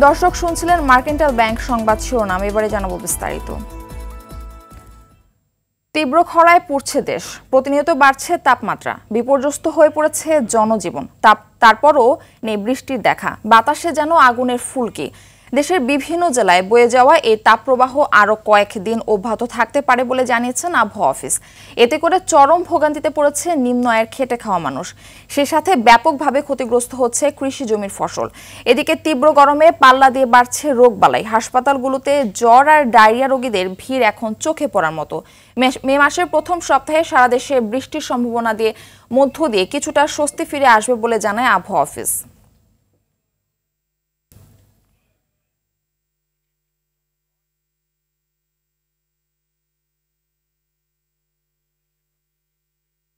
দর্শক শুনছিলেন mercantile bank সংবাদ শিরোনাম, এবারে জানাবো বিস্তারিত। তীব্র খরায় পড়ছে দেশ, প্রতিনিয়ত বাড়ছে তাপমাত্রা, বিপর্যস্ত হয়ে পড়েছে জনজীবন। তারপরও নেই বৃষ্টির দেখা, বাতাসে যেন আগুনের ফুলকি। দেশের বিভিন্ন জেলায় বয়ে যাওয়া এই তাপপ্রবাহ আরও কয়েকদিন অব্যাহত থাকতে পারে বলে জানিয়েছেন আবহাওয়া অফিস। এতে করে চরম ভোগান্তিতে পড়েছে নিম্ন আয়ের খেটে খাওয়া মানুষ, সে সাথে ব্যাপকভাবে ক্ষতিগ্রস্ত হচ্ছে কৃষি জমির ফসল। এদিকে তীব্র গরমে পাল্লা দিয়ে বাড়ছে রোগবালাই, হাসপাতালগুলোতে জ্বর আর ডায়রিয়া রোগীদের ভিড় এখন চোখে পড়ার মতো। মে মাসের প্রথম সপ্তাহে সারা দেশে বৃষ্টির সম্ভাবনা মধ্য দিয়ে কিছুটা স্বস্তি ফিরে আসবে বলে জানায় আবহাওয়া অফিস।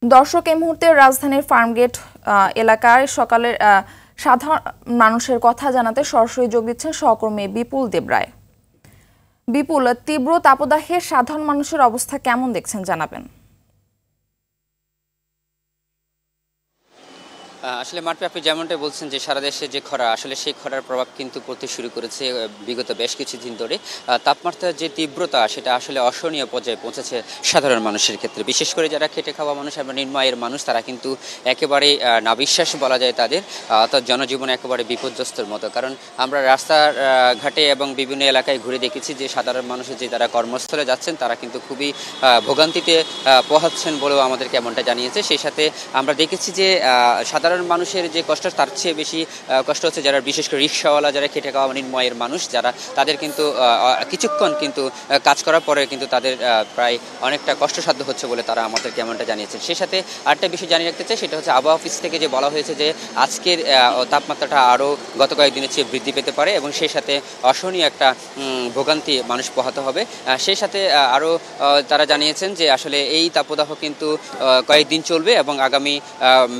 দর্শক, এই মুহূর্তে রাজধানীর ফার্মগেট এলাকার সকালের সাধারণ মানুষের কথা জানাতে সরাসরি যোগ দিচ্ছেন সহকর্মী বিপুল দেবরায়। বিপুল, তীব্র তাপদাহে সাধারণ মানুষের অবস্থা কেমন দেখছেন জানাবেন। আসলে মাঠপে আপনি যেমনটা বলছেন যে সারা দেশে যে খরা, আসলে সেই খরার প্রভাব কিন্তু পড়তে শুরু করেছে বিগত বেশ কিছুদিন ধরে। তাপমাত্রার যে তীব্রতা সেটা আসলে অসহনীয় পর্যায়ে পৌঁছেছে সাধারণ মানুষের ক্ষেত্রে, বিশেষ করে যারা খেটে খাওয়া মানুষ এবং নিম্ন আয়ের মানুষ, তারা কিন্তু একেবারে নাবিশ্বাস বলা যায় তাদের, অর্থাৎ জনজীবন একেবারে বিপর্যস্তর মতো। কারণ আমরা রাস্তার ঘাটে এবং বিভিন্ন এলাকায় ঘুরে দেখেছি যে সাধারণ মানুষের যে তারা কর্মস্থলে যাচ্ছেন তারা কিন্তু খুবই ভোগান্তিতে পোহাচ্ছেন বলেও আমাদেরকে এমনটা জানিয়েছে। সেই সাথে আমরা দেখেছি যে সাধারণ মানুষের যে কষ্ট তার চেয়ে বেশি কষ্ট হচ্ছে যারা বিশেষ করে রিক্সাওয়ালা, যারা খেটে খাওয়া নিম্ন আয়ের মানুষ, যারা তাদের কিন্তু কিছুক্ষণ কিন্তু কাজ করার পরে কিন্তু তাদের প্রায় অনেকটা কষ্টসাধ্য হচ্ছে বলে তারা আমাদেরকে এমনটা জানিয়েছেন। সেই সাথে আরেকটা বিষয় জানিয়ে রাখতে চাই, সেটা হচ্ছে আবহাওয়া অফিস থেকে যে বলা হয়েছে যে আজকের তাপমাত্রাটা আরও গত কয়েকদিনের চেয়ে বৃদ্ধি পেতে পারে এবং সেই সাথে অসহনীয় একটা ভোগান্তি মানুষ পোহাতে হবে। সেই সাথে আরও তারা জানিয়েছেন যে আসলে এই তাপদাহ কিন্তু কয়েকদিন চলবে এবং আগামী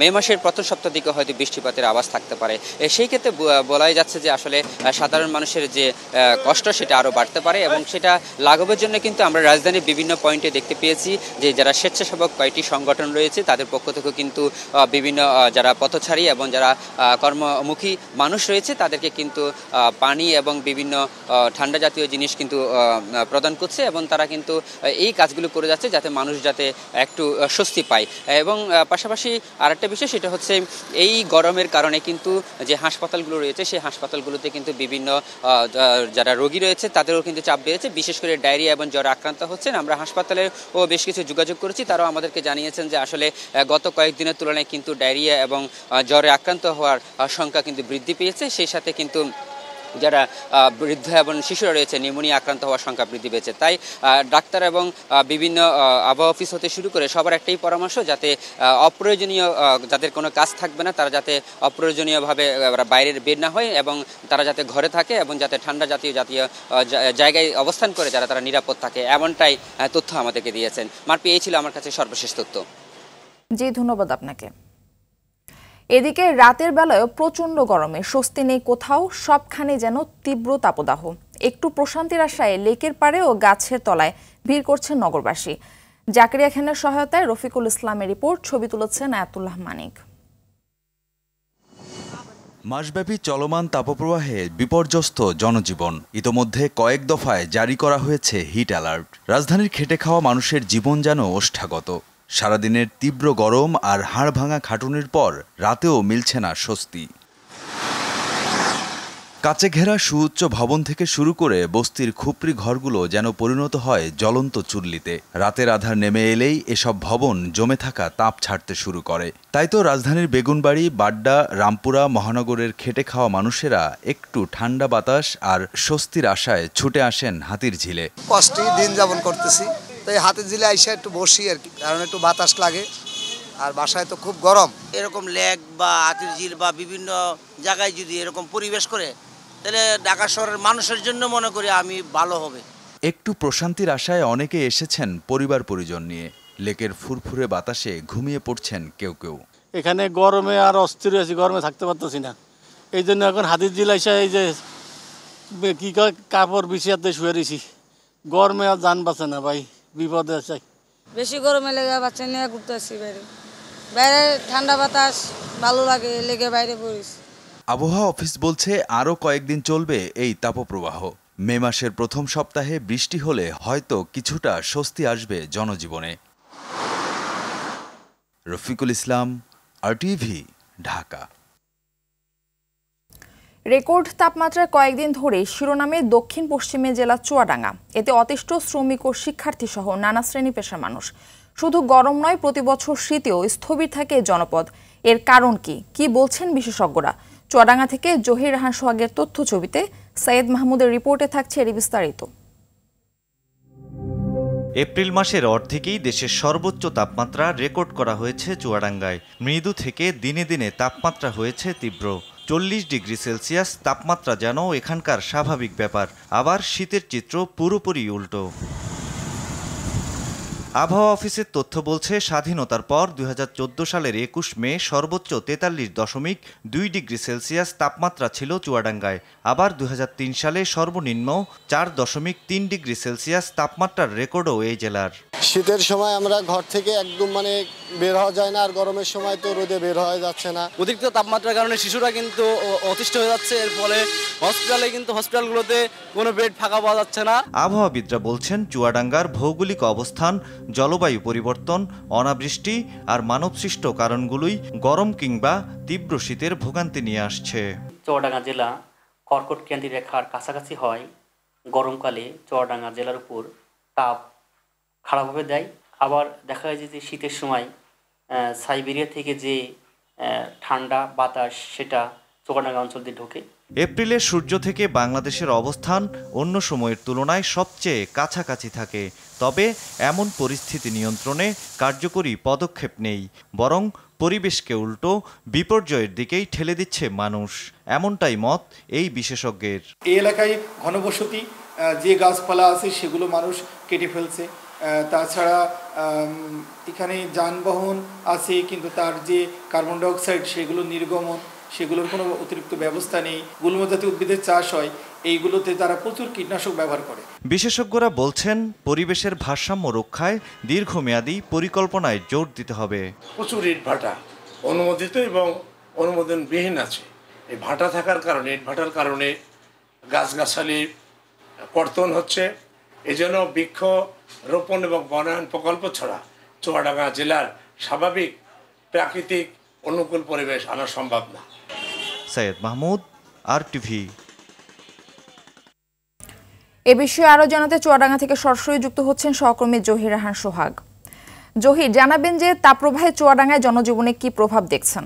মে মাসের প্রথম সপ্তাহ দিকে হয়তো বৃষ্টিপাতের আভাস থাকতে পারে। সেই ক্ষেত্রে বলাই যাচ্ছে যে আসলে সাধারণ মানুষের যে কষ্ট সেটা আরও বাড়তে পারে এবং সেটা লাঘবের জন্য কিন্তু আমরা রাজধানীর বিভিন্ন পয়েন্টে দেখতে পেয়েছি যে যারা স্বেচ্ছাসেবক কয়েকটি সংগঠন রয়েছে তাদের পক্ষ থেকে কিন্তু বিভিন্ন যারা পথচারী এবং যারা কর্মমুখী মানুষ রয়েছে তাদেরকে কিন্তু পানি এবং বিভিন্ন ঠান্ডা জাতীয় জিনিস কিন্তু প্রদান করছে এবং তারা কিন্তু এই কাজগুলো করে যাচ্ছে যাতে মানুষ যাতে একটু স্বস্তি পায়। এবং পাশাপাশি আরেকটা বিষয়, সেটা হচ্ছে এই গরমের কারণে কিন্তু যে হাসপাতালগুলো রয়েছে সেই হাসপাতালগুলোতে কিন্তু বিভিন্ন যারা রোগী রয়েছে তাদেরও কিন্তু চাপ বেড়েছে, বিশেষ করে ডায়রিয়া এবং জ্বরে আক্রান্ত হচ্ছেন। আমরা হাসপাতালেও বেশ কিছু যোগাযোগ করেছি, তারাও আমাদেরকে জানিয়েছেন যে আসলে গত কয়েকদিনের তুলনায় কিন্তু ডায়রিয়া এবং জ্বরে আক্রান্ত হওয়ার সংখ্যা কিন্তু বৃদ্ধি পেয়েছে। সেই সাথে কিন্তু যারা বৃদ্ধ এবং শিশুরা রয়েছে নিউমোনিয়া আক্রান্ত হওয়ার সংখ্যা বৃদ্ধি পেয়েছে। তাই ডাক্তার এবং বিভিন্ন আবহাওয়া অফিস হতে শুরু করে সবার একটাই পরামর্শ, যাতে অপ্রয়োজনীয় যাদের কোনো কাজ থাকবে না তারা যাতে অপ্রয়োজনীয়ভাবে বাইরের বের না হয় এবং তারা যাতে ঘরে থাকে এবং যাতে ঠান্ডা জাতীয় জায়গায় অবস্থান করে তারা নিরাপদ থাকে, এমনটাই তথ্য আমাদেরকে দিয়েছেন। মারপি, এই ছিল আমার কাছে সর্বশেষ তথ্য। জি, ধন্যবাদ আপনাকে। এদিকে রাতের বেলায় প্রচন্ড গরমে স্বস্তি নেই কোথাও, সবখানে যেন তীব্র তাপদাহ। একটু প্রশান্তির আশায় লেকের পাড়ে ও গাছের তলায় ভিড় করছেন নগরবাসী। জাকেরিয়া খানের সহায়তায় রফিকুল ইসলামের রিপোর্ট, ছবি তুলেছেন আয়াতুল্লাহ মানিক। মাসব্যাপী চলমান তাপপ্রবাহে বিপর্যস্ত জনজীবন। ইতোমধ্যে কয়েক দফায় জারি করা হয়েছে হিট অ্যালার্ট। রাজধানীর খেটে খাওয়া মানুষের জীবন যেন ওষ্ঠাগত। সারাদিনের তীব্র গরম আর হাড় ভাঙা খাটুনির পর রাতেও মিলছে না স্বস্তি। কাচে ঘেরা সুউচ্চ ভবন থেকে শুরু করে বস্তির খুপড়ি ঘরগুলো যেন পরিণত হয় জ্বলন্ত চুল্লিতে। রাতের আধার নেমে এলেই এসব ভবন জমে থাকা তাপ ছাড়তে শুরু করে। তাই তো রাজধানীর বেগুনবাড়ি, বাড্ডা, রামপুরা মহানগরের খেটে খাওয়া মানুষেরা একটু ঠান্ডা বাতাস আর স্বস্তির আশায় ছুটে আসেন হাতির ঝিলে। কষ্টে দিন যাপন করতেছি, তাই হাতির ঝিলে আইসা একটু বসি আর কি, কারণ একটু বাতাস লাগে আর বাসায় তো খুব গরম। এরকম লেক বা হাতির ঝিল বা বিভিন্ন জায়গায় যদি এরকম পরিবেশ করে তাহলে ঢাকা শহরের মানুষের জন্য মনে করি আমি ভালো হবে। একটু প্রশান্তির আশায় অনেকে এসেছেন পরিবার পরিজন নিয়ে। লেকের ফুরফুরে বাতাসে ঘুমিয়ে পড়ছেন কেউ কেউ। এখানে গরমে আর অস্থির আছি, গরমে থাকতে পারতেছি না, এই জন্য এখন হাতির ঝিল আইসা এই যে কি কাপড় বিছিয়াতে শুয়ে রয়েছি। গরমে আর জান বাঁচে না ভাই, বিপদে আছে। বেশি গরমে লেগে বাচ্চা নিয়ে ঘুরতে আসছি বাইরে, বাইরে ঠান্ডা বাতাস ভালো লাগে লেগে বাইরে পড়িস। আবহাওয়া অফিস বলছে আরও কয়েকদিন চলবে এই তাপপ্রবাহ। মে মাসের প্রথম সপ্তাহে বৃষ্টি হলে হয়তো কিছুটা স্বস্তি আসবে জনজীবনে। রফিকুল ইসলাম, RTV, ঢাকা। রেকর্ড তাপমাত্রায় কয়েকদিন ধরে শিরোনামে দক্ষিণ পশ্চিমে জেলা চুয়াডাঙ্গা। এতে অতিষ্ঠ শ্রমিক ও শিক্ষার্থী সহ নানা শ্রেণী পেশার মানুষ। শুধু গরম নয়, প্রতি বছর শীতেও স্থবির থাকে জনপদ। এর কারণ কি বলছেন বিশেষজ্ঞরা? চুয়াডাঙ্গা থেকে জহির রাহান সোহাগের তথ্য ছবিতে সৈয়দ মাহমুদের রিপোর্টে থাকছে এর বিস্তারিত। এপ্রিল মাসের অর্ধেকেই দেশের সর্বোচ্চ তাপমাত্রা রেকর্ড করা হয়েছে চুয়াডাঙ্গায়। মৃদু থেকে দিনে দিনে তাপমাত্রা হয়েছে তীব্র। 40 ডিগ্রি সেলসিয়াস তাপমাত্রা যেন এখানকার স্বাভাবিক ব্যাপার। আবার শীতের চিত্র পুরোপুরি উল্টো। আবহাওয়া অফিসের তথ্য বলছে, স্বাধীনতার পর 2014 সালের 21 মে সর্বোচ্চ 43.2 ডিগ্রি সেলসিয়াস তাপমাত্রা ছিল চুয়াডাঙ্গায়। আবার 2003 সালে সর্বনিম্ন 4.3 ডিগ্রি সেলসিয়াস তাপমাত্রার রেকর্ডও এই জেলার। শীতের সময় আমরা ঘর থেকে একদম বের হওয়া যায় না, আর গরমের সময় তো রোদে বের হওয়া যাচ্ছে না। অতিরিক্ত তাপমাত্রার কারণে শিশুরা কিন্তু অতিষ্ঠ হয়ে যাচ্ছে। এর ফলে হসপিটালগুলোতে কোনো বেড ফাঁকা পাওয়া যাচ্ছে না। আবহাওয়াবিদরা বলছেন, চুয়াডাঙ্গার ভৌগোলিক অবস্থান, জলবায়ু পরিবর্তন, অনাবৃষ্টি আর মানবসৃষ্ট কারণগুলোই গরম কিংবা তীব্র শীতের ভোগান্তি নিয়ে আসছে। চুয়াডাঙ্গা জেলা কর্কট ক্রান্তি রেখার কাছাকাছি হয়। গরমকালে চুয়াডাঙ্গা জেলার উপর তাপ খারাপভাবে দেয়। আবার দেখা যায় যে শীতের সময় সাইবেরিয়া থেকে যে ঠান্ডা বাতাস সেটা চুয়াডাঙ্গা অঞ্চল দিয়ে ঢোকে। এপ্রিলে সূর্য থেকে বাংলাদেশের অবস্থান অন্য সময়ের তুলনায় সবচেয়ে কাছাকাছি থাকে। তবে এমন পরিস্থিতি নিয়ন্ত্রণে কার্যকরী পদক্ষেপ নেই, বরং পরিবেশকে উল্টো বিপর্যয়ের দিকেই ঠেলে দিচ্ছে মানুষ। এমনটাই মত এই বিশেষজ্ঞের। এই এলাকায় ঘনবসতি, যে গাছপালা আছে সেগুলো মানুষ কেটে ফেলছে। তাছাড়া এখানে যানবাহন আছে, কিন্তু তার যে কার্বন ডাইঅক্সাইড সেগুলো নির্গমন, সেগুলোর কোনো অতিরিক্ত ব্যবস্থা নেই। গুল্মজাতীয় উদ্ভিদের চাষ হয়, এইগুলোতে তারা প্রচুর কীটনাশক ব্যবহার করে। বিশেষজ্ঞরা বলছেন, পরিবেশের ভারসাম্য রক্ষায় দীর্ঘমেয়াদী পরিকল্পনায় জোর দিতে হবে। প্রচুর ইটভাটা অনুমোদিত এবং অনুমোদনবিহীন আছে। এই ভাটা থাকার কারণে, ইটভাটার কারণে গাছগাছালি কর্তন হচ্ছে। এজন্য বৃক্ষ রোপণ এবং বনায়ন প্রকল্প ছাড়া চুয়াডাঙ্গা জেলার স্বাভাবিক প্রাকৃতিক অনুকূল পরিবেশ আনা সম্ভব না। সৈয়দ মাহমুদ, RTV। এ বিষয়ে আরো জানাতে চুয়াডাঙ্গা থেকে সরাসরি যুক্ত হচ্ছেন সহকর্মী জহির রাহান সোহাগ। জহির, জানাবেন যে তাপপ্রবাহে চুয়াডাঙ্গায় জনজীবনে কি প্রভাব দেখছেন?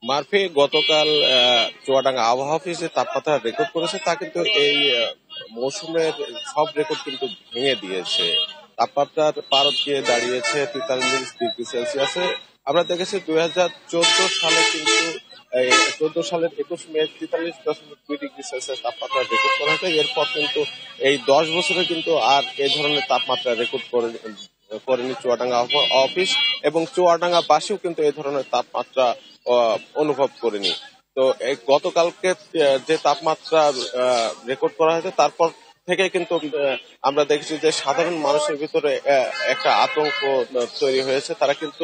মারফি, গতকাল চুয়াডাঙ্গা আবহাওয়া অফিস যে তাপমাত্রা রেকর্ড করেছে তা কিন্তু এই মৌসুমের সব রেকর্ড কিন্তু ভেঙে দিয়েছে। তাপমাত্রার পারদ গিয়ে দাঁড়িয়েছে 43 ডিগ্রি সেলসিয়াসে। আমরা দেখেছি 2014 সালে কিন্তু 14 সালের 21 মে 43.2 ডিগ্রি সেলসিয়াস তাপমাত্রা রেকর্ড করা হয়েছে। এরপর কিন্তু এই 10 বছরে কিন্তু আর এই ধরনের তাপমাত্রা রেকর্ড করেনি চুয়াডাঙ্গা অফিস, এবং চুয়াডাঙ্গাবাসীও কিন্তু এই ধরনের তাপমাত্রা অনুভব করেনি। তো এই গতকালকে যে তাপমাত্রা রেকর্ড করা হয়েছে তারপর থেকে কিন্তু আমরা দেখেছি যে সাধারণ মানুষের ভিতরে একটা আতঙ্ক তৈরি হয়েছে। তারা কিন্তু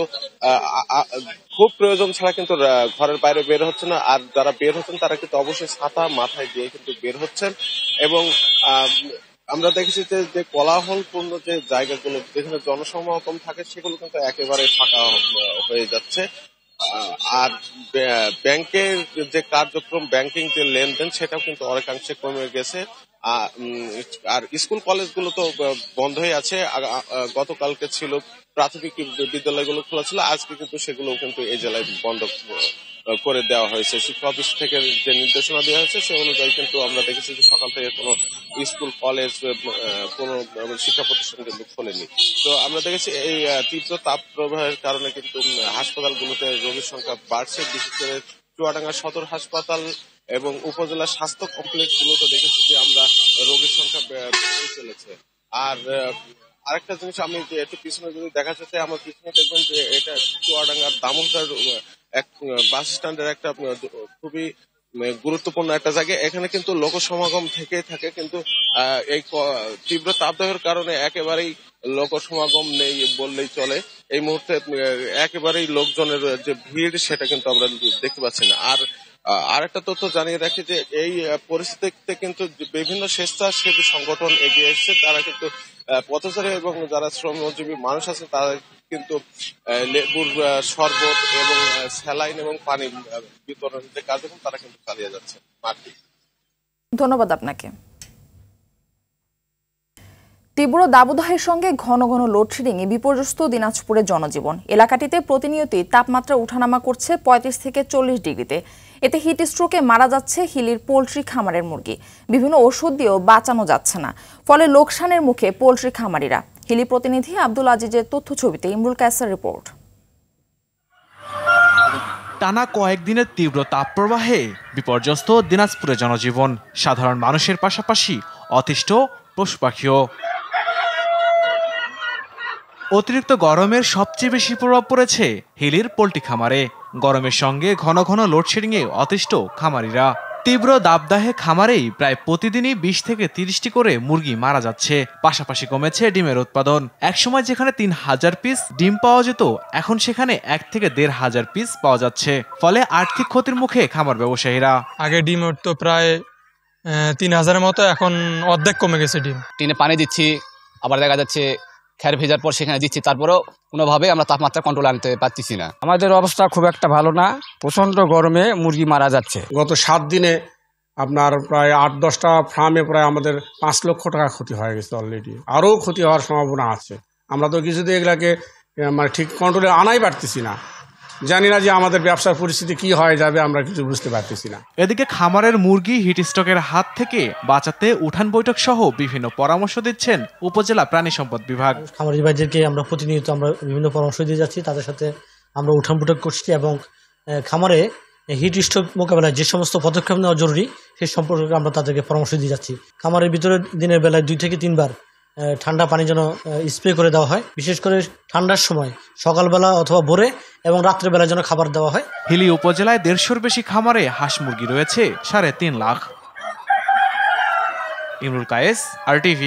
খুব প্রয়োজন ছাড়া কিন্তু ঘরের বাইরে বের হচ্ছে না, আর যারা বের হচ্ছেন তারা কিন্তু অবশ্যই ছাতা মাথায় দিয়ে কিন্তু বের হচ্ছেন। এবং আমরা দেখেছি যে কোলাহলপূর্ণ যে জায়গাগুলো যেখানে জনসমাগম থাকে সেগুলো কিন্তু একেবারে ফাঁকা হয়ে যাচ্ছে। আর ব্যাংকের যে কার্যক্রম, ব্যাংকিং যে লেনদেন সেটাও কিন্তু অনেকাংশে কমে গেছে। আর স্কুল কলেজগুলো তো বন্ধই আছে। গতকালকে ছিল প্রাথমিক বিদ্যালয়গুলো খোলা ছিল, আজকে কিন্তু সেগুলো কিন্তু এই জেলায় বন্ধ করে দেওয়া হয়েছে। শিক্ষা অফিস থেকে যে নির্দেশনা দেওয়া হয়েছে সে অনুযায়ী কিন্তু আমরা দেখেছি যে সকাল থেকে কোনো স্কুল কলেজ কোনো শিক্ষা প্রতিষ্ঠান কিন্তু খোলেনি। তো আমরা দেখেছি এই তীব্র তাপ প্রবাহের কারণে কিন্তু হাসপাতালগুলোতে রোগীর সংখ্যা বাড়ছে। বিশেষ করে চুয়াডাঙ্গা সদর হাসপাতাল এবং উপজেলা স্বাস্থ্য কমপ্লেক্স গুলোতে দেখেছি যে আমরা রোগীর সংখ্যা বেড়ে চলেছে। আর আরেকটা জিনিস আমি যে একটু পিছনে যদি দেখা যাচ্ছে, আমার পিছনে দেখবেন যে এটা চুয়াডাঙ্গার দামোদর এক বাস স্ট্যান্ডের একটা খুবই গুরুত্বপূর্ণ একটা জায়গা। এখানে কিন্তু লোক সমাগম থেকে থাকে, কিন্তু এই তীব্র তাপদাহের কারণে একেবারেই লোকসমাগম নেই বললেই চলে। এই মুহূর্তে একেবারেই লোকজনের যে ভিড় সেটা কিন্তু আমরা দেখতে পাচ্ছি না। আর একটা তথ্য জানিয়ে রাখি যে এই পরিস্থিতিতে কিন্তু বিভিন্ন স্বেচ্ছাসেবী সংগঠন এগিয়ে এসছে। তারা কিন্তু পথচারী এবং যারা শ্রমজীবী মানুষ আছে তারা কিন্তু লেবুর শরবত এবং স্যালাইন এবং পানি বিতরণের যে কার্যক্রম তারা কিন্তু চালিয়ে যাচ্ছে। ধন্যবাদ আপনাকে। তীব্র দাবদাহের সঙ্গে ঘন ঘন লোডশেডিং এ বিপর্যস্ত দিনাজপুরের জনজীবন। এলাকাটিতে প্রতিনিয়তই তাপমাত্রা উঠানামা করছে ৩৫ থেকে ৪০ ডিগ্রিতে। এতে হিট স্ট্রোকে মারা যাচ্ছে হিলির পোলট্রি খামারের মুরগি। বিভিন্ন ওষুধ দিয়েও বাঁচানো যাচ্ছে না, ফলে লোকসানের মুখে পোলট্রি খামারিরা। হিলি প্রতিনিধি আব্দুল আজিজের তথ্য ছবিতে ইমরুল কায়েসার রিপোর্ট। টানা কয়েকদিনের তীব্র তাপপ্রবাহে বিপর্যস্ত দিনাজপুরের জনজীবন। সাধারণ মানুষের পাশাপাশি অতিষ্ঠ পশু পাখিও। অতিরিক্ত গরমের সবচেয়ে বেশি প্রভাব পড়েছে হিলির পোল্ট্রি খামারে। গরমের সঙ্গে ঘন ঘন লোডশেডিংয়ে অতিষ্ঠ খামারিরা। তীব্র দাবদাহে খামারেই প্রায় প্রতিদিনই ২০ থেকে ৩০টি করে মুরগি মারা যাচ্ছে। পাশাপাশি কমেছে ডিমের উৎপাদন। একসময় যেখানে ৩,০০০ পিস ডিম পাওয়া যেত, এখন সেখানে ১ থেকে ১,৫০০ পিস পাওয়া যাচ্ছে। ফলে আর্থিক ক্ষতির মুখে খামার ব্যবসায়ীরা। আগে ডিম উঠতো প্রায় ৩,০০০-এর মতো, এখন অর্ধেক কমে গেছে ডিম। টিনে পানি দিচ্ছি, আবার দেখা যাচ্ছে খের ভেজার পর সেখানে দিচ্ছি, তারপরেও কোনোভাবে আমরা তাপমাত্রা কন্ট্রোল আনতে পারতেছি না। আমাদের অবস্থা খুব একটা ভালো না, প্রচন্ড গরমে মুরগি মারা যাচ্ছে। গত 7 দিনে আপনার প্রায় 8-10টা ফার্মে প্রায় আমাদের 5 লক্ষ টাকা ক্ষতি হয়ে গেছে অলরেডি। আরও ক্ষতি হওয়ার সম্ভাবনা আছে। আমরা তো কিছুতে এগুলাকে মানে ঠিক কন্ট্রোলে আনাই পারতেছি না। জানি না যে আমাদের ব্যবসার পরিস্থিতি কি হয়ে যাবে, আমরা কিছু বুঝতে পারতেছি না। এদিকে খামারের মুরগি হিটস্ট্রোকের হাত থেকে বাঁচাতে উঠান বৈঠক সহ বিভিন্ন পরামর্শ দিচ্ছেন উপজেলা প্রাণী সম্পদ বিভাগ। খামারি ভাইদেরকে আমরা প্রতিনিয়ত বিভিন্ন পরামর্শ দিয়ে যাচ্ছি, তাদের সাথে আমরা উঠান বৈঠক করছি এবং খামারে হিট স্ট্রোক মোকাবেলায় যে সমস্ত পদক্ষেপ নেওয়া জরুরি সেই সম্পর্কে আমরা তাদেরকে পরামর্শ দিয়ে যাচ্ছি। খামারের ভিতরে দিনের বেলায় 2 থেকে 3 বার ঠান্ডা পানি যেন স্প্রে করে দেওয়া হয়, বিশেষ করে ঠান্ডার সময় সকালবেলা অথবা ভোরে এবং রাত্রেবেলা যেন খাবার দেওয়া হয়। হিলি উপজেলায় 150-র বেশি খামারে হাঁস মুরগি রয়েছে 3.5 লাখ। ইমরুল কায়েস, RTV।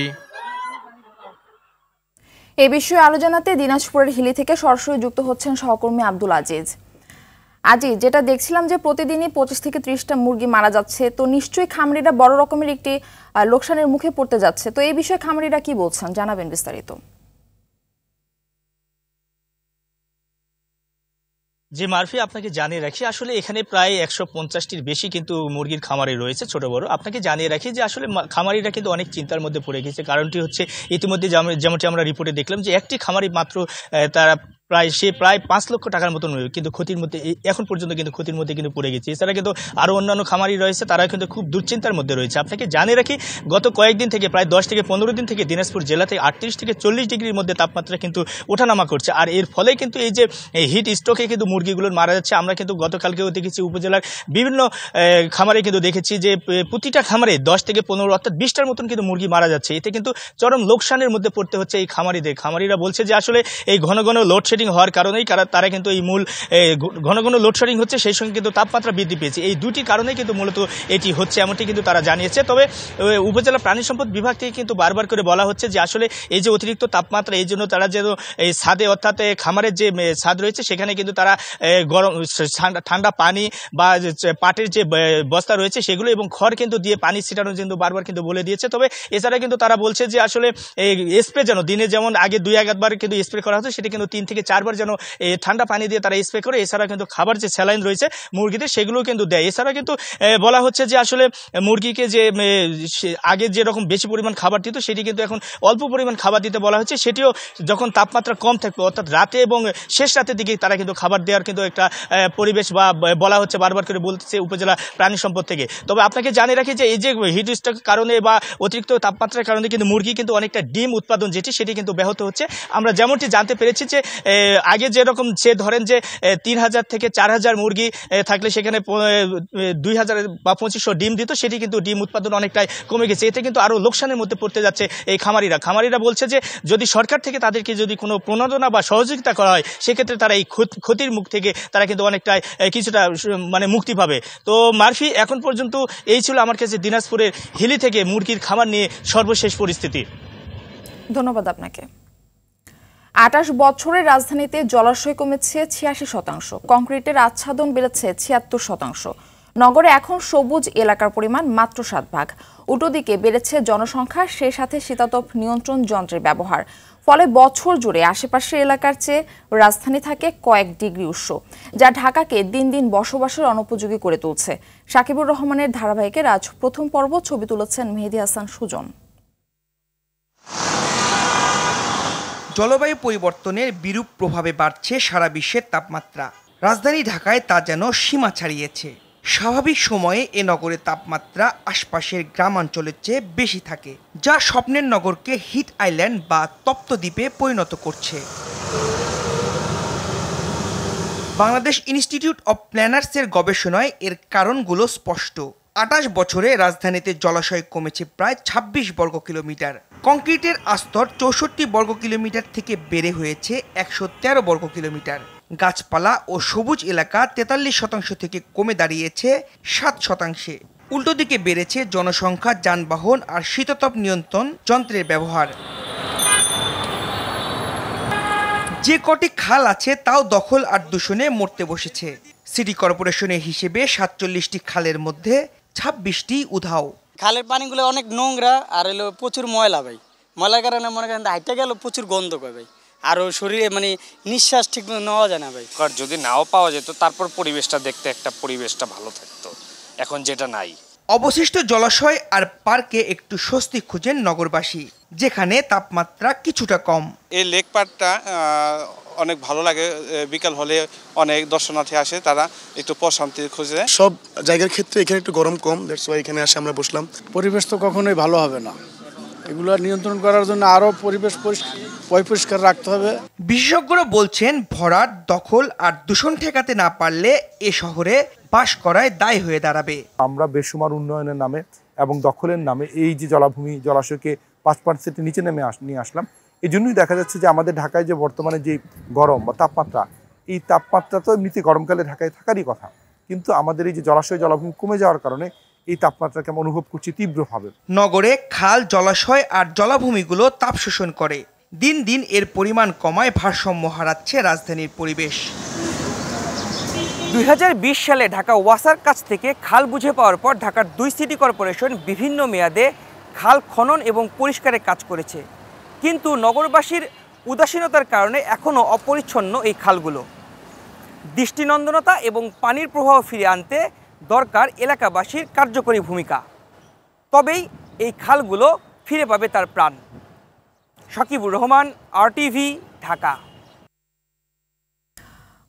এই বিষয়ে আলোচনাতে দিনাজপুরের হিলি থেকে সরাসরি যুক্ত হচ্ছেন সহকর্মী আব্দুল আজিজ। আজিজ, যেটা দেখছিলাম যে প্রতিদিনই 25 থেকে 30টা মুরগি মারা যাচ্ছে, তো নিশ্চয়ই খামারিরা বড় রকমের একটি লোকসানের মুখে পড়তে যাচ্ছে। তো এই বিষয়ে খামারিরা কি বলছেন, জানাবেন বিস্তারিত। যে মারফি, আপনাকে জানিয়ে রাখি আসলে এখানে প্রায় 150টির বেশি কিন্তু মুরগির খামারি রয়েছে, ছোট বড়। আপনাকে জানিয়ে রাখি যে আসলে খামারিরা কিন্তু অনেক চিন্তার মধ্যে পড়ে গেছে। কারণটি হচ্ছে ইতিমধ্যে যেমনটি আমরা রিপোর্টে দেখলাম যে একটি খামারি মাত্র তারা প্রায় 5 লক্ষ টাকার মতন, কিন্তু ক্ষতির মধ্যে এখন পর্যন্ত কিন্তু ক্ষতির মধ্যে কিন্তু পড়ে গেছে। এছাড়া কিন্তু আরও অন্যান্য খামারি রয়েছে, তারা কিন্তু খুব দুশ্চিন্তার মধ্যে রয়েছে। আপনাকে জানিয়ে রাখি গত কয়েকদিন থেকে প্রায় 10 থেকে 15 দিন থেকে দিনাজপুর জেলাতে 38 থেকে 40 ডিগ্রির মধ্যে তাপমাত্রা কিন্তু ওঠানামা করছে। আর এর ফলে কিন্তু এই যে হিট স্ট্রোকে কিন্তু মুরগিগুলোর মারা যাচ্ছে। আমরা কিন্তু গতকালকেও দেখেছি উপজেলার বিভিন্ন খামারে কিন্তু দেখেছি যে প্রতিটা খামারে 10 থেকে 15 অর্থাৎ 20টার মতন কিন্তু মুরগি মারা যাচ্ছে। এতে কিন্তু চরম লোকসানের মধ্যে পড়তে হচ্ছে এই খামারিদের। খামারিরা বলছে যে আসলে এই ঘন ঘন লোডশেডিং হওয়ার কারণেই তারা কিন্তু এই মূল ঘন ঘন লোডশেডিং হচ্ছে, সেই সঙ্গে কিন্তু তাপমাত্রা বৃদ্ধি পেয়েছে। এই দুটি কারণেই কিন্তু মূলত এটি হচ্ছে, এমনটি কিন্তু তারা জানিয়েছে। তবে উপজেলা প্রাণী সম্পদ বিভাগ থেকে কিন্তু বারবার করে বলা হচ্ছে যে আসলে এই যে অতিরিক্ত তাপমাত্রা, এই জন্য তারা যেন এই ছাদে অর্থাৎ খামারের যে ছাদ রয়েছে সেখানে কিন্তু তারা গরম ঠান্ডা পানি বা পাটের যে বস্তা রয়েছে সেগুলো এবং খড় কিন্তু দিয়ে পানি ছিটানোর জন্য বারবার কিন্তু বলে দিয়েছে। তবে এছাড়া কিন্তু তারা বলছে যে আসলে এই স্প্রে যেন দিনে যেমন আগে 2-1 বার কিন্তু স্প্রে করা হতো, সেটা কিন্তু 3 থেকে 4 বার যেন ঠান্ডা পানি দিয়ে তারা স্প্রে করে। এছাড়া কিন্তু খাবার যে স্যালাইন রয়েছে মুরগিদের সেগুলো কিন্তু দেয়। এছাড়া কিন্তু বলা হচ্ছে যে আসলে মুরগিকে যে আগে যেরকম বেশি পরিমাণ খাবার দিত সেটি কিন্তু এখন অল্প পরিমাণ খাবার দিতে বলা হচ্ছে। সেটিও যখন তাপমাত্রা কম থাকবে অর্থাৎ রাতে এবং শেষ রাতের দিকে তারা কিন্তু খাবার দেওয়ার কিন্তু একটা পরিবেশ বা বলা হচ্ছে, বারবার করে বলতেছে উপজেলা প্রাণী সম্পদ থেকে। তবে আপনাকে জানিয়ে রাখি যে এই যে হিট স্ট্রোকের কারণে বা অতিরিক্ত তাপমাত্রার কারণে কিন্তু মুরগি কিন্তু অনেকটা ডিম উৎপাদন সেটি কিন্তু ব্যাহত হচ্ছে। আমরা যেমনটি জানতে পেরেছি যে আগে যেরকম ধরেন যে 3000 থেকে 4000 মুরগি থাকলে সেখানে 2000 বা 2500 ডিম দিত, সেটি কিন্তু ডিম উৎপাদন অনেকটাই কমে গেছে। এতে কিন্তু আরও লোকসানের মধ্যে পড়তে যাচ্ছে এই খামারিরা বলছে যে যদি সরকার থেকে তাদেরকে যদি কোনো প্রণোদনা বা সহযোগিতা করা হয় সেক্ষেত্রে তারা এই ক্ষতির মুখ থেকে তারা কিন্তু অনেকটাই কিছুটা মানে মুক্তি পাবে। তো মারফি, এখন পর্যন্ত এই ছিল আমার কাছে দিনাজপুরের হিলি থেকে মুরগির খামার নিয়ে সর্বশেষ পরিস্থিতি। ধন্যবাদ আপনাকে। 28 বছরে রাজধানীতে জলাশয় কমেছে 86%, কংক্রিটের আচ্ছাদন বেড়েছে 76%। নগরে এখন সবুজ এলাকার পরিমাণ মাত্র 7 ভাগ। উল্টো দিকে বেড়েছে জনসংখ্যা, সেই সাথে শীতাতপ নিয়ন্ত্রণ যন্ত্রের ব্যবহার। ফলে বছর জুড়ে আশেপাশের এলাকার চেয়ে রাজধানী থাকে কয়েক ডিগ্রি উষ্ণ, যা ঢাকাকে দিন দিন বসবাসের অনুপযোগী করে তুলছে। সাকিবুর রহমানের ধারাবাহিকের আজ প্রথম পর্ব, ছবি তুলেছেন মেহেদী হাসান সুজন। জলবায়ু পরিবর্তনের বিরূপ প্রভাবে বাড়ছে সারা বিশ্বের তাপমাত্রা। রাজধানী ঢাকায় তা যেন সীমা ছাড়িয়েছে। স্বাভাবিক সময়ে এ নগরের তাপমাত্রা আশপাশের গ্রামাঞ্চলের চেয়ে বেশি থাকে, যা স্বপ্নের নগরকে হিট আইল্যান্ড বা তপ্ত দ্বীপে পরিণত করছে। বাংলাদেশ ইনস্টিটিউট অব প্ল্যানার্সের গবেষণায় এর কারণগুলো স্পষ্ট। 28 বছরে রাজধানীতে জলাশয় কমেছে প্রায় 26 বর্গ কিলোমিটার। কংক্রিটের আস্তর 64 বর্গ কিলোমিটার থেকে বেড়ে হয়েছে 113 বর্গ কিলোমিটার। গাছপালা ও সবুজ এলাকা 43% থেকে কমে দাঁড়িয়েছে 7%। উল্টো দিকে বেড়েছে জনসংখ্যা, যানবাহন আর শীতাতপ নিয়ন্ত্রণ যন্ত্রের ব্যবহার। যে কটি খাল আছে তাও দখল আর দূষণে মরতে বসেছে। সিটি কর্পোরেশনের হিসেবে 47টি খালের মধ্যে 26টি উধাও। খালের পানিগুলো অনেক নোংরা আর হলো প্রচুর ময়লা ভাই। ময়লার কারণে মনে করেন হাইটে গেল প্রচুর গন্ধ পায় ভাই, আরও শরীরে মানে নিঃশ্বাস ঠিক নেওয়া যায় না ভাই। যদি নাও পাওয়া যেত তারপর পরিবেশটা দেখতে একটা পরিবেশটা ভালো থাকতো, এখন যেটা নাই। অবশিষ্ট জলাশয় আর পার্কে একটু স্বস্তি খুঁজেন নগরবাসী, যেখানে তাপমাত্রা কিছুটা কম। এই লেক পার্কটা অনেক ভালো লাগে, বিকাল হলে অনেক দর্শনার্থী আসে, তারা একটু প্রশান্তি খুঁজে। সব জায়গার ক্ষেত্রে এখানে একটু গরম কম, দ্যাটস ওয়াই এখানে আসে আমরা বসলাম। পরিবেশ তো কখনোই ভালো হবে না, এগুলো নিয়ন্ত্রণ করার জন্য আরও পরিবেশ পরিষ্কার রাখতে হবে। বিশেষজ্ঞরা বলছেন, ভরাট, দখল আর দূষণ ঠেকাতে না পারলে এ শহরে বাস করায় দায় হয়ে দাঁড়াবে। আমরা বেসুমার উন্নয়নের নামে এবং দখলের নামে এই যে জলাশয়কে 5% নিচে নিয়ে আসলাম। এই জন্যই দেখা যাচ্ছে যে আমাদের ঢাকায় যে বর্তমানে যে গরম বা তাপমাত্রা, এই তাপমাত্রা তো এমনিতে গরমকালে ঢাকায় থাকারই কথা, কিন্তু আমাদের এই যে জলাভূমি কমে যাওয়ার কারণে এই তাপমাত্রাকে আমরা অনুভব করছি তীব্রভাবে। নগরে খাল, জলাশয় আর জলাভূমিগুলো তাপ শোষণ করে। দিন দিন এর পরিমাণ কমায় ভারসাম্য হারাচ্ছে রাজধানীর পরিবেশ। 2020 সালে ঢাকা ওয়াসার কাছ থেকে খাল বুঝে পাওয়ার পর ঢাকার 2 সিটি কর্পোরেশন বিভিন্ন মেয়াদে খাল খনন এবং পরিষ্কারের কাজ করেছে, কিন্তু নগরবাসীর উদাসীনতার কারণে এখনও অপরিচ্ছন্ন এই খালগুলো। দৃষ্টিনন্দনতা এবং পানির প্রবাহ ফিরিয়ে আনতে দরকার এলাকাবাসীর কার্যকরী ভূমিকা, তবেই এই খালগুলো ফিরে পাবে তার প্রাণ। সাকিবুর রহমান, RTV, ঢাকা।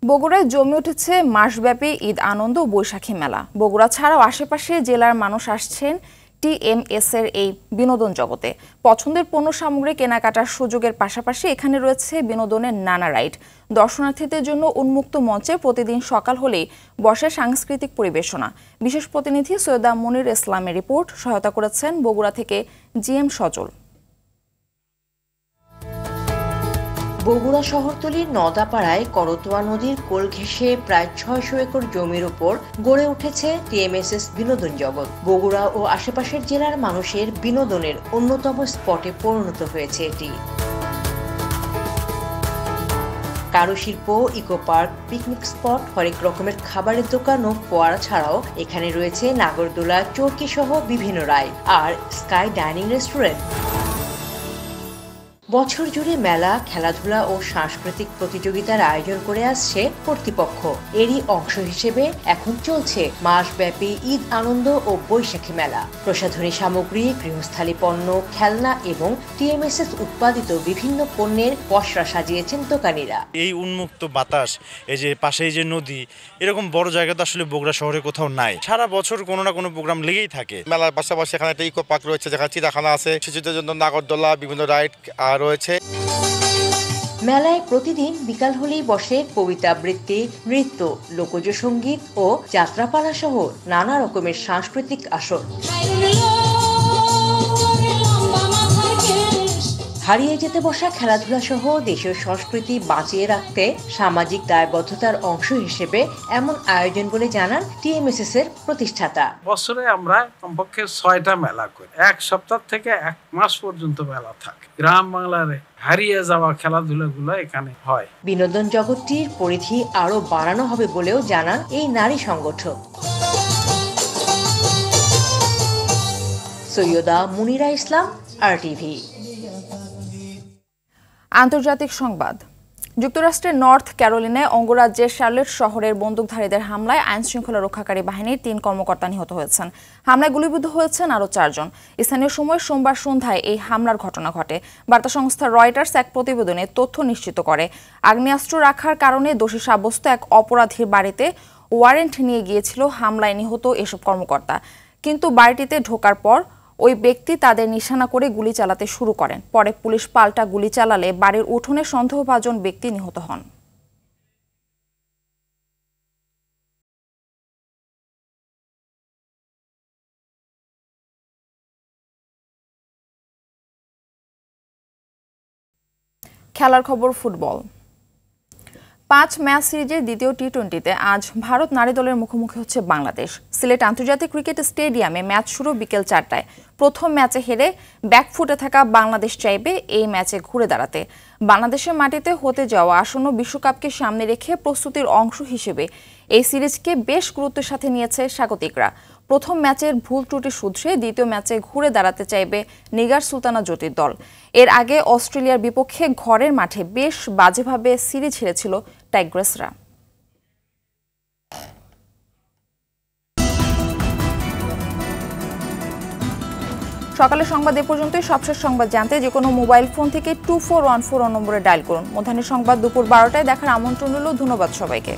বগুড়ায় জমে উঠেছে মাসব্যাপী ঈদ আনন্দ ও বৈশাখী মেলা। বগুড়া ছাড়াও আশেপাশে জেলার মানুষ আসছেন TMS এর এই বিনোদন জগতে। পছন্দের পণ্য সামগ্রী কেনাকাটার সুযোগের পাশাপাশি এখানে রয়েছে বিনোদনের নানা রাইড। দর্শনার্থীদের জন্য উন্মুক্ত মঞ্চে প্রতিদিন সকাল হলেই বসে সাংস্কৃতিক পরিবেশনা। বিশেষ প্রতিনিধি সৈয়দা মনির ইসলামের রিপোর্ট, সহায়তা করেছেন বগুড়া থেকে GM সজল। বগুড়া শহরতলির নদাপাড়ায় করতোয়া নদীর কোল ঘেঁষে প্রায় 600 একর জমির উপর গড়ে উঠেছে TMSS বিনোদন জগৎ। বগুড়া ও আশেপাশের জেলার মানুষের বিনোদনের অন্যতম স্পটে পরিণত হয়েছে এটি। কারুশিল্প, ইকো পার্ক, পিকনিক স্পট, হরেক রকমের খাবারের দোকান ও ফোয়ারা ছাড়াও এখানে রয়েছে নাগরদোলা, চরকি সহ বিভিন্ন রাইড আর স্কাই ডাইনিং রেস্টুরেন্ট। বছর জুড়ে মেলা, খেলাধুলা ও সাংস্কৃতিক প্রতিযোগিতার আয়োজন করে আসছে কর্তৃপক্ষ। এরই অংশ হিসেবে এখন চলছে মাসব্যাপী ঈদ আনন্দ ও বৈশাখী মেলা। প্রসাধনী সামগ্রী, গৃহস্থালী পণ্য, খেলনা এবং TMSS উৎপাদিত বিভিন্ন পণ্যের পসরা সাজিয়েছেন দোকানিরা। এই উন্মুক্ত বাতাস, এই যে পাশেই যে নদী, এরকম বড় জায়গা তো আসলে বগুড়া শহরে কোথাও নাই। সারা বছর কোনো না কোনো প্রোগ্রাম লেগেই থাকে। মেলার পাশাপাশি এখানে একটা ইকো পার্ক রয়েছে, যেখানে চিড়িয়াখানা আছে, শিশুদের জন্য নাগরদোলা, বিভিন্ন রাইড রয়েছে। মেলায় প্রতিদিন বিকাল হলেই বসে কবিতা আবৃত্তি, নৃত্য, লোকজ সঙ্গীত ও যাত্রাপালা সহ নানা রকমের সাংস্কৃতিক আসর। হারিয়ে যেতে বসা খেলাধুলা সহ দেশের সংস্কৃতি বাঁচিয়ে রাখতে সামাজিক দায়বদ্ধতার অংশ হিসেবে এমন আয়োজন বলে জানান টিএমএসএস এর প্রতিষ্ঠাতা। বছরে আমরা কমপক্ষে 6টা মেলা করি, এক সপ্তাহ থেকে 1 মাস পর্যন্ত মেলা থাকে। গ্রাম বাংলার হারিয়ে যাওয়া খেলাধুলাগুলো এখানে হয়। বিনোদন জগৎটির পরিধি আরো বাড়ানো হবে বলেও জানান এই নারী সংগঠক। সৈয়দা মুনিরা ইসলাম, RTV। আন্তর্জাতিক সংবাদ। যুক্তরাষ্ট্রের নর্থ ক্যারোলিনায় অঙ্গরাজ্যের শার্লেট শহরের বন্দুকধারীদের হামলায় আইনশৃঙ্খলা রক্ষাকারী বাহিনীর 3 কর্মকর্তা নিহত হয়েছেন। হামলায় গুলিবিদ্ধ হয়েছেন আরও 4 জন। স্থানীয় সময় সোমবার সন্ধ্যায় এই হামলার ঘটনা ঘটে। বার্তা সংস্থা রয়টার্স এক প্রতিবেদনে তথ্য নিশ্চিত করে, আগ্নেয়াস্ত্র রাখার কারণে দোষী সাব্যস্ত এক অপরাধীর বাড়িতে ওয়ারেন্ট নিয়ে গিয়েছিল হামলায় নিহত এসব কর্মকর্তা। কিন্তু বাড়িটিতে ঢোকার পর ওই ব্যক্তি তাদের নিশানা করে গুলি চালাতে শুরু করেন। পরে পুলিশ পাল্টা গুলি চালালে বাড়ির উঠোনে সন্দেহভাজন ব্যক্তি নিহত হন। খেলার খবর ফুটবল। 5 ম্যাচ সিরিজের দ্বিতীয় টি20তে আজ ভারত নারী দলের মুখোমুখি হচ্ছে বাংলাদেশ। সিলেট আন্তর্জাতিক ক্রিকেট স্টেডিয়ামে ম্যাচ শুরু বিকেল 4টায়। প্রথম ম্যাচে হেরে ব্যাকফুটে থাকা বাংলাদেশ চাইবে এই ম্যাচে ঘুরে দাঁড়াতে। বাংলাদেশের মাটিতে হতে যাওয়া আসন্ন বিশ্বকাপকে সামনে রেখে প্রস্তুতির অংশ হিসেবে এই সিরিজকে বেশ গুরুত্বের সাথে নিয়েছে স্বাগতিকরা। প্রথম ম্যাচের ভুল ত্রুটি শুধরে দ্বিতীয় ম্যাচে ঘুরে দাঁড়াতে চাইবে নিগার সুলতানা জ্যোতির দল। এর আগে অস্ট্রেলিয়ার বিপক্ষে ঘরের মাঠে বেশ বাজেভাবে সিরিজ হেরেছিল টাইগ্রেসরা। সকালের সংবাদ এ পর্যন্তই। সবশেষ সংবাদ জানতে যে কোনো মোবাইল ফোন থেকে 2414 নম্বরে ডায়াল করুন। মধ্যাহ্নের সংবাদ দুপুর 12টায় দেখার আমন্ত্রণ রইল। ধন্যবাদ সবাইকে।